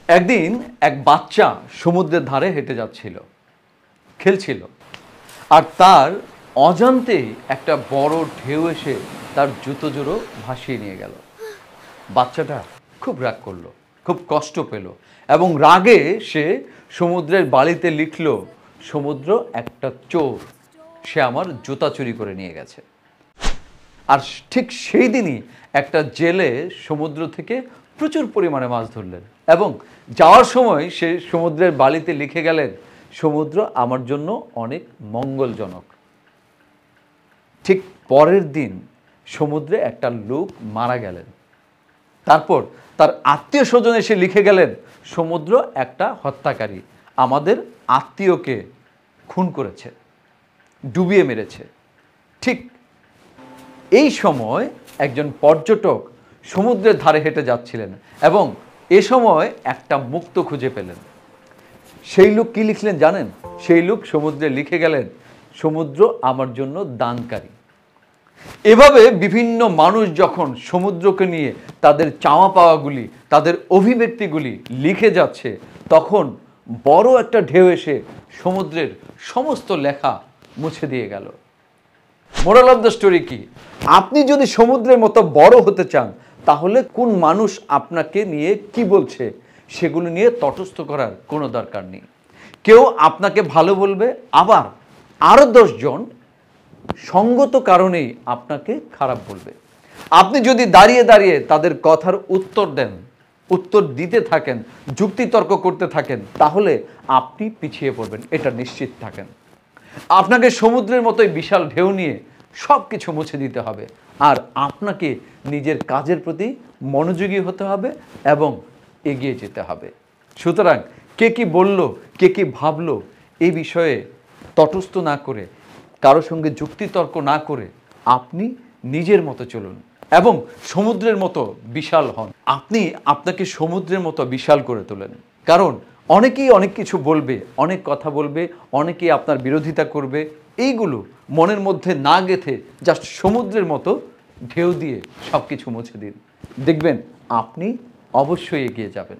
একদিন এক বাচ্চা সমুদ্রের ধারে হেঁটে যাচ্ছিল, খেলছিল, আর তার অজান্তেই একটা বড় ঢেউ এসে তার জুতো জোড়ো ভাসিয়ে নিয়ে গেল। বাচ্চাটা খুব রাগ করলো, খুব কষ্ট পেল, এবং রাগে সে সমুদ্রের বালিতে লিখল, সমুদ্র একটা চোর, সে আমার জুতা চুরি করে নিয়ে গেছে। আর ঠিক সেই দিনই একটা জেলে সমুদ্র থেকে প্রচুর পরিমাণে মাছ ধরলেন, এবং যাওয়ার সময় সে সমুদ্রের বালিতে লিখে গেলেন, সমুদ্র আমার জন্য অনেক মঙ্গলজনক। ঠিক পরের দিন সমুদ্রে একটা লোক মারা গেলেন। তারপর তার আত্মীয় স্বজন এসে লিখে গেলেন, সমুদ্র একটা হত্যাকারী, আমাদের আত্মীয়কে খুন করেছে, ডুবিয়ে মেরেছে। ঠিক এই সময় একজন পর্যটক সমুদ্রের ধারে হেঁটে যাচ্ছিলেন, এবং এ সময় একটা মুক্তো খুঁজে পেলেন। সেই লোক কি লিখলেন জানেন? সেই লোক সমুদ্রে লিখে গেলেন, সমুদ্র আমার জন্য দানকারী। এভাবে বিভিন্ন মানুষ যখন সমুদ্রকে নিয়ে তাদের চাওয়া পাওয়াগুলি, তাদের অভিব্যক্তিগুলি লিখে যাচ্ছে, তখন বড় একটা ঢেউ এসে সমুদ্রের সমস্ত লেখা মুছে দিয়ে গেল। মোরাল অফ দ্য স্টোরি কি? আপনি যদি সমুদ্রের মতো বড় হতে চান, তাহলে কোন মানুষ আপনাকে নিয়ে কি বলছে সেগুলো নিয়ে তটস্থ করার কোনো দরকার নেই। কেউ আপনাকে ভালো বলবে, আবার আরও 10 জন সঙ্গত কারণেই আপনাকে খারাপ বলবে। আপনি যদি দাঁড়িয়ে দাঁড়িয়ে তাদের কথার উত্তর দেন, উত্তর দিতে থাকেন, যুক্তিতর্ক করতে থাকেন, তাহলে আপনি পিছিয়ে পড়বেন, এটা নিশ্চিত থাকেন। আপনাকে সমুদ্রের মতোই বিশাল ঢেউ নিয়ে সব কিছু মুছে দিতে হবে, আর আপনাকে নিজের কাজের প্রতি মনোযোগী হতে হবে এবং এগিয়ে যেতে হবে। সুতরাং কে কি বলল, কে কি ভাবলো, এই বিষয়ে তটস্থ না করে, কারো সঙ্গে যুক্তিতর্ক না করে, আপনি নিজের মতো চলুন এবং সমুদ্রের মতো বিশাল হন। আপনি আপনাকে সমুদ্রের মতো বিশাল করে তোলেন। কারণ অনেকেই অনেক কিছু বলবে, অনেক কথা বলবে, অনেকেই আপনার বিরোধিতা করবে। এইগুলো মনের মধ্যে না গেঁথে জাস্ট সমুদ্রের মতো ঢেউ দিয়ে সব কিছু মুছে দিন, দেখবেন আপনি অবশ্যই এগিয়ে যাবেন।